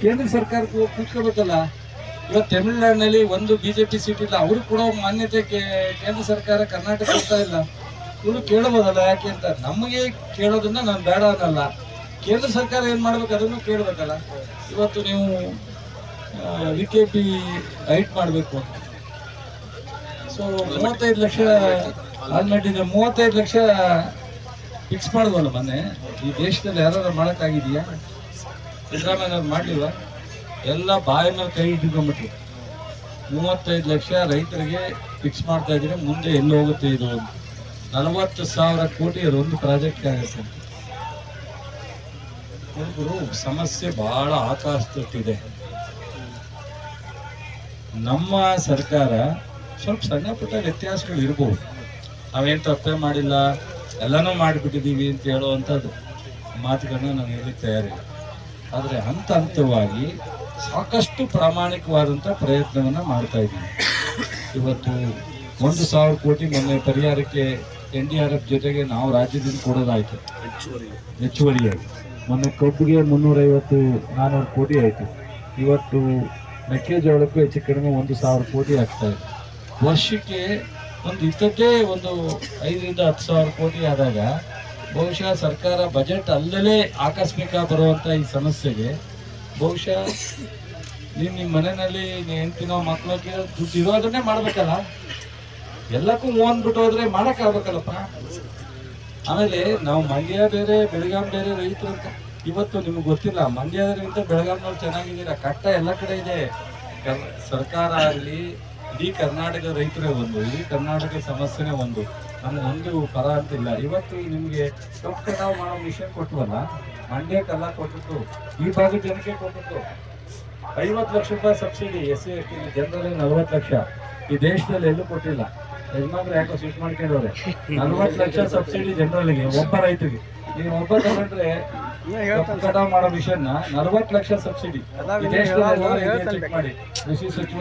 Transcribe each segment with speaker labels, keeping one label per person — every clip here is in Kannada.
Speaker 1: ಕೇಂದ್ರ ಸರ್ಕಾರಕ್ಕೆ ಹೋಗಿ ಕೂತ್ಕೋಬೇಕಲ್ಲ. ಇವತ್ತು ತಮಿಳುನಾಡಿನಲ್ಲಿ ಒಂದು ಬಿಜೆಪಿ ಸೀಟ್ ಇಲ್ಲ, ಅವರು ಕೂಡ ಮಾನ್ಯತೆ ಕೇಂದ್ರ ಸರ್ಕಾರ ಕರ್ನಾಟಕ ಕೊಡ್ತಾ ಇಲ್ಲ. ಇವರು ಕೇಳಬಹುದಲ್ಲ, ಯಾಕೆ ಅಂತ. ನಮಗೆ ಕೇಳೋದನ್ನ ನಾನು ಬೇಡ ಅನ್ನಲ್ಲ, ಕೇಂದ್ರ ಸರ್ಕಾರ ಏನ್ ಮಾಡ್ಬೇಕು ಅದನ್ನು ಕೇಳಬೇಕಲ್ಲ. ಇವತ್ತು ನೀವು VKP ಹೈಟ್ ಮಾಡಬೇಕು, so 35 lakh already 35 lakh fix ಮಾಡುವಲ್ಲ ಮೊನ್ನೆ. ಈ ದೇಶದಲ್ಲಿ ಯಾರು ಮಾಡೋಕ್ಕಾಗಿದೆಯಾ? ಸಿದ್ದರಾಮಯ್ಯ ಮಾಡಲಿಲ್ಲ, ಎಲ್ಲ ಬಾಯಿ ಮೇಲೆ ಕೈ ಇಟ್ಕೊಂಡ್ಬಿಟ್ರು. 35 ಲಕ್ಷ ರೈತರಿಗೆ ಫಿಕ್ಸ್ ಮಾಡ್ತಾ ಇದ್ರೆ ಮುಂದೆ ಎಲ್ಲಿ ಹೋಗುತ್ತೆ ಇದು? 40,000 ಕೋಟಿ ಅದೊಂದು ಪ್ರಾಜೆಕ್ಟ್ ಆಗುತ್ತೆ. ಹುಡುಗರು ಸಮಸ್ಯೆ ಬಹಳ ಆಕಾಶದಷ್ಟಿದೆ. ನಮ್ಮ ಸರ್ಕಾರ ಸ್ವಲ್ಪ ಸಣ್ಣ ಪುಟ್ಟ ವ್ಯತ್ಯಾಸಗಳು ಇರ್ಬೋದು, ನಾವೇನು ತಪ್ಪೇ ಮಾಡಿಲ್ಲ, ಎಲ್ಲನೂ ಮಾಡಿಬಿಟ್ಟಿದ್ದೀವಿ ಅಂತ ಹೇಳುವಂಥದ್ದು ಮಾತುಗಳನ್ನ ನಾನು ಹೇಳಲಿಕ್ಕೆ ತಯಾರಿಲ್ಲ. ಆದರೆ ಹಂತ ಹಂತವಾಗಿ ಸಾಕಷ್ಟು ಪ್ರಾಮಾಣಿಕವಾದಂಥ ಪ್ರಯತ್ನವನ್ನು ಮಾಡ್ತಾ ಇದ್ದೀವಿ. ಇವತ್ತು 1,000 ಕೋಟಿ ಮೊನ್ನೆ ಪರಿಹಾರಕ್ಕೆ NDRF ಜೊತೆಗೆ ನಾವು ರಾಜ್ಯದಿಂದ ಕೊಡೋದಾಯಿತು ಹೆಚ್ಚುವರಿಯಾಗಿ. ಮೊನ್ನೆ ಕಬ್ಬಿಗೆ 350-400 ಕೋಟಿ ಆಯಿತು. ಇವತ್ತು ಮೆಕ್ಕೆಜೋಳಕ್ಕೂ ಹೆಚ್ಚು ಕಡಿಮೆ 1,000 ಕೋಟಿ ಆಗ್ತಾ ಇದೆ. ವರ್ಷಕ್ಕೆ ಇಂಥದ್ದೇ 5,000-10,000 ಕೋಟಿ ಆದಾಗ ಬಹುಶಃ ಸರ್ಕಾರ ಬಜೆಟ್ ಅಲ್ಲೇ ಆಕಸ್ಮಿಕ ಬರುವಂಥ ಈ ಸಮಸ್ಯೆಗೆ ಬಹುಶಃ ನಿಮ್ಮ ಮನೆಯಲ್ಲಿ ಹೆಂಡ್ತಿನೋ ಮಕ್ಕಳಿಗೆ ದುಡ್ಡು ಇರೋದನ್ನೇ ಮಾಡ್ಬೇಕಲ್ಲ. ಎಲ್ಲಕ್ಕೂ ಬಿಟ್ಟು ಹೋದ್ರೆ ಮಾಡೋಕ್ಕಾಗಬೇಕಲ್ಲಪ್ಪ. ಆಮೇಲೆ ನಾವು ಮಂಡ್ಯ ಬೇರೆ ಬೆಳಗಾಂ ಬೇರೆ ರೈತರು ಅಂತ. ಇವತ್ತು ನಿಮ್ಗೆ ಗೊತ್ತಿಲ್ಲ, ಮಂಡ್ಯದರಿಂದ ಬೆಳಗಾಂನವ್ರು ಚೆನ್ನಾಗಿದ್ದೀರಾ, ಕಟ್ಟ ಎಲ್ಲ ಕಡೆ ಇದೆ. ಸರ್ಕಾರ ಆಗಲಿ, ಇಡೀ ಕರ್ನಾಟಕ ರೈತರೇ ಒಂದು, ಇಡೀ ಕರ್ನಾಟಕ ಸಮಸ್ಯೆನೇ ಒಂದು. ನಮಗೊಂದು ಪರ ಅಂತಿಲ್ಲ. ಇವತ್ತು ನಿಮಗೆ ಕಬ್ಬು ಕಟಾವು ಮಾಡೋ ಮಿಷನ್ ಕೊಟ್ಟವಲ್ಲ, ಮಂಡ್ಯಕ್ಕೆಲ್ಲ ಕೊಟ್ಟಿತ್ತು, ಈ ಭಾಗದ ಜನಕ್ಕೆ ಕೊಟ್ಟಿತ್ತು. 50 ಲಕ್ಷ ರೂಪಾಯಿ ಸಬ್ಸಿಡಿ SC ST ಜನರಲ್ಲಿ 40 ಲಕ್ಷ. ಈ ದೇಶದಲ್ಲಿ ಎಲ್ಲೂ ಕೊಟ್ಟಿಲ್ಲ. ಯಜಮಾನ್ರು ಯಾಕೋ ಸ್ವೀಟ್ ಮಾಡ್ಕೊಂಡವ್ರೆ. 40 ಲಕ್ಷ ಸಬ್ಸಿಡಿ ಜನರಲ್ಲಿಗೆ, ಒಬ್ಬ ರೈತರಿಗೆ. ನೀವು ಒಬ್ಬ ತಗೊಂಡ್ರೆ ಕಬ್ಬು ಕಟಾವು ಮಾಡೋ ಮಿಷನ್ 40 ಲಕ್ಷ ಸಬ್ಸಿಡಿ ಈ ದೇಶದಲ್ಲಿ ಚೆಕ್ ಮಾಡಿ. ಕೃಷಿ ಸಚಿವ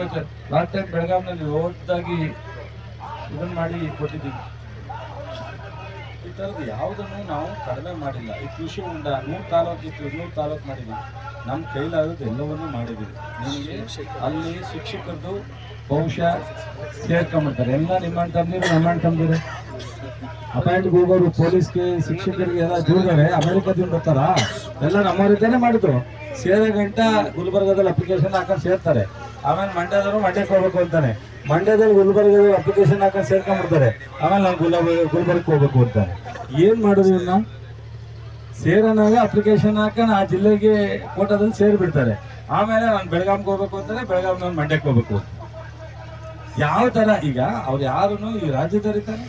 Speaker 1: ಲಾಸ್ಟ್ ಟೈಮ್ ಬೆಳಗಾಂನಲ್ಲಿ ದೊಡ್ಡದಾಗಿ ಇದನ್ನ ಮಾಡಿ ಕೊಟ್ಟಿದ್ದೀವಿ. ಈ ಥರದ್ದು ಯಾವುದನ್ನು ನಾವು ಕಡಿಮೆ ಮಾಡಿಲ್ಲ. ಈ ಕೃಷಿ ಹೊಂಡ 100 ತಾಲೂಕು ಇತ್ತು, 100 ತಾಲೂಕು ಮಾಡಿದ್ದೀವಿ. ನಮ್ಮ ಕೈಲಾಗೋದು ಎಲ್ಲವನ್ನೂ ಮಾಡಿದ್ದೀವಿ. ನಿಮಗೆ ಅಲ್ಲಿ ಶಿಕ್ಷಕರದ್ದು ಬಹುಶಃ ಸೇರ್ಕೊಂಡ್ಬಿಡ್ತಾರೆ. ಎಲ್ಲ ನಿಮ್ಮಣ್ಣ ತಂದಿರು, ನಮ್ಮಣ್ಣ ತಂದಿರು ಅಪಾಯಿಂಟ್ಗೆ ಹೋಗೋರು, ಪೊಲೀಸ್ಗೆ, ಶಿಕ್ಷಕರಿಗೆ ಎಲ್ಲ ದೂರದಾರೆ. ಅಮೆರಿಕದಿಂದ ಬರ್ತಾರ, ಎಲ್ಲ ನಮ್ಮವರಿದ್ದಾನೆ ಮಾಡಿದ್ರು. ಸೇರೋ ಗಂಟ ಗುಲ್ಬರ್ಗದಲ್ಲಿ ಅಪ್ಲಿಕೇಶನ್ ಹಾಕೊಂಡು ಸೇರ್ತಾರೆ. ಆಮೇಲೆ ಮಂಡ್ಯದವರು ಮಂಡ್ಯಕ್ಕೆ ಹೋಗ್ಬೇಕು ಅಂತಾನೆ, ಮಂಡ್ಯದಲ್ಲಿ ಗುಲ್ಬರ್ಗದಲ್ಲಿ ಅಪ್ಲಿಕೇಶನ್ ಹಾಕೊಂಡು ಸೇರ್ಕೊಂಡ್ಬಿಡ್ತಾರೆ. ಆಮೇಲೆ ನಾನು ಗುಲ್ಬರ್ಗಕ್ಕೆ ಹೋಗ್ಬೇಕು ಅಂತಾನೆ. ಏನು ಮಾಡೋದು ಇನ್ನ? ಸೇರೋನಾಗ ಅಪ್ಲಿಕೇಶನ್ ಹಾಕೊಂಡು ಆ ಜಿಲ್ಲೆಗೆ ಕೋಟಾದಲ್ಲಿ ಸೇರಿಬಿಡ್ತಾರೆ. ಆಮೇಲೆ ನಾನು ಬೆಳಗಾಂಗೆ ಹೋಗ್ಬೇಕು ಅಂತಾನೆ, ಬೆಳಗಾಂ ನಾನು ಮಂಡ್ಯಕ್ಕೆ ಹೋಗ್ಬೇಕು ಅಂತ. ಯಾವ ಥರ? ಈಗ ಅವ್ರು ಯಾರೂ ಈ ರಾಜ್ಯದಲ್ಲಿದ್ದಾರೆ,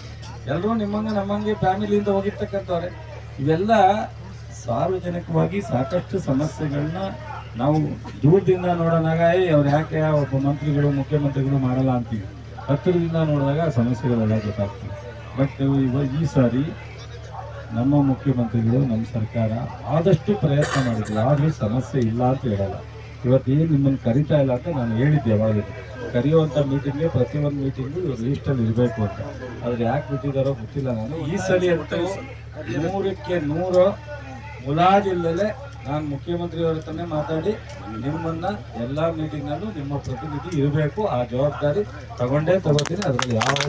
Speaker 1: ಎಲ್ಲರೂ ನಿಮ್ಮಂಗೆ ನಮ್ಮಂಗೆ ಫ್ಯಾಮಿಲಿಯಿಂದ ಹೋಗಿರ್ತಕ್ಕಂಥವ್ರೆ. ಇವೆಲ್ಲ ಸಾರ್ವಜನಿಕವಾಗಿ ಸಾಕಷ್ಟು ಸಮಸ್ಯೆಗಳನ್ನ ನಾವು ದೂರದಿಂದ ನೋಡೋಣಾಗ ಅವ್ರು ಯಾಕೆ ಒಬ್ಬ ಮಂತ್ರಿಗಳು, ಮುಖ್ಯಮಂತ್ರಿಗಳು ಮಾಡಲ್ಲ ಅಂತೀವಿ. ಹತ್ತಿರದಿಂದ ನೋಡಿದಾಗ ಸಮಸ್ಯೆಗಳೆಲ್ಲ ಗೊತ್ತಾಗ್ತವೆ. ಬಟ್ ಈ ಸಾರಿ ನಮ್ಮ ಮುಖ್ಯಮಂತ್ರಿಗಳು, ನಮ್ಮ ಸರ್ಕಾರ ಆದಷ್ಟು ಪ್ರಯತ್ನ ಮಾಡಿದ್ರು, ಆದರೂ ಸಮಸ್ಯೆ ಇಲ್ಲ ಅಂತ ಹೇಳಲ್ಲ. ಇವತ್ತೇನು ನಿಮ್ಮನ್ನು ಕರಿತಾ ಇಲ್ಲ ಅಂತ ನಾನು ಹೇಳಿದ್ದೆ. ಯಾವಾಗ ಕರೆಯುವಂಥ ಮೀಟಿಂಗ್ಗೆ ಪ್ರತಿಯೊಂದು ಮೀಟಿಂಗು ಇವರು ಲೀಸ್ಟಲ್ಲಿ ಇರಬೇಕು ಅಂತ. ಆದರೆ ಯಾಕೆ ಬಿಟ್ಟಿದ್ದಾರೋ ಗೊತ್ತಿಲ್ಲ. ನಾನು ಈ ಸಲ ಅಂತೂ 100ಕ್ಕೆ 100 ಮುಲಾಜಿಲ್ಲದೆ ನಾನು ಮುಖ್ಯಮಂತ್ರಿಯವರ ಹತ್ರನೇ ಮಾತಾಡಿ ನಿಮ್ಮನ್ನು ಎಲ್ಲ ಮೀಟಿಂಗ್ನಲ್ಲೂ ನಿಮ್ಮ ಪ್ರತಿನಿಧಿ ಇರಬೇಕು, ಆ ಜವಾಬ್ದಾರಿ ತಗೋತೀನಿ. ಅದರಲ್ಲಿ ಯಾವುದೇ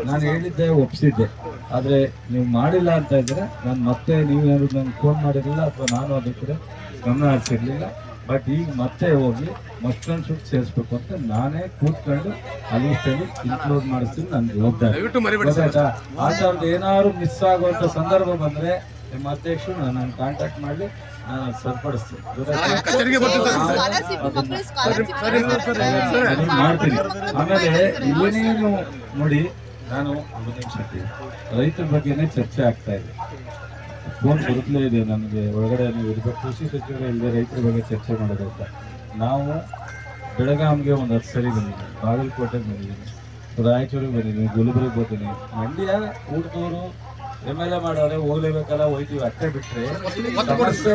Speaker 1: ನಾನು ಹೇಳಿದ್ದೆ ಒಪ್ಪಿಸಿದ್ದೆ. ಆದರೆ ನೀವು ಮಾಡಿಲ್ಲ ಅಂತ ಇದ್ರೆ ನಾನು ಮತ್ತೆ ನೀವೇನಾದ್ರು ನನಗೆ ಫೋನ್ ಮಾಡಿರಲಿಲ್ಲ, ಅಥವಾ ನಾನು ಅದ್ರ ಕಡೆ ಗಮನ ಹರಿಸಿರ್ಲಿಲ್ಲ. ಬಟ್ ಈಗ ಮತ್ತೆ ಹೋಗಿ ಮಸ್ಟನ್ ಶೂಟ್ ಸೇರಿಸ್ಬೇಕು ಅಂತ ನಾನೇ ಕೂತ್ಕೊಂಡು ಆ ಲೀಸ್ಟಲ್ಲಿ ಇನ್ಕ್ಲೂಡ್ ಮಾಡಿಸ್ತೀನಿ. ನನ್ನ ಜವಾಬ್ದಾರಿ ಗೊತ್ತಾಯ್ತಾ? ಆ ಥರದ್ದು ಏನಾದ್ರು ಮಿಸ್ ಆಗುವಂಥ ಸಂದರ್ಭ ಬಂದರೆ ನಿಮ್ಮ ಅಧ್ಯಕ್ಷರು ನಾನು ಕಾಂಟ್ಯಾಕ್ಟ್ ಮಾಡಿ ನಾನು ಸರಿಪಡಿಸ್ತೀನಿ, ಮಾಡ್ತೀನಿ. ಆಮೇಲೆ ಏನೇನು ನೋಡಿ, ನಾನು ರೈತರ ಬಗ್ಗೆನೇ ಚರ್ಚೆ ಆಗ್ತಾ ಇದೆ. ಫೋನ್ ಬರುತ್ತಲೇ ಇದೆ ನನಗೆ, ಒಳಗಡೆ ನೀವು ಇರಬೇಕು, ಕೃಷಿ ಸಚಿವರು ಇಲ್ಲದೆ ರೈತರ ಬಗ್ಗೆ ಚರ್ಚೆ ಮಾಡೋದಂತ. ನಾವು ಬೆಳಗಾಂಗೆ ಒಂದು 10 ಸರಿ ಬಂದಿದ್ದೀವಿ, ಬಾಗಲಕೋಟೆಗೆ ಬಂದಿದ್ದೀನಿ, ರಾಯಚೂರಿಗೆ ಬಂದಿದ್ದೀನಿ, ಗುಲ್ಬರ್ಗೆ ಬರ್ತೀನಿ. ಮಂಡ್ಯ ಊಟದವರು MLA ಮಾಡೋರೆ, ಹೋಗ್ಲೇಬೇಕಲ್ಲ, ಹೋಗ್ತೀವಿ ಅಷ್ಟೇ. ಬಿಟ್ಟರೆ ಸಮಸ್ಯೆ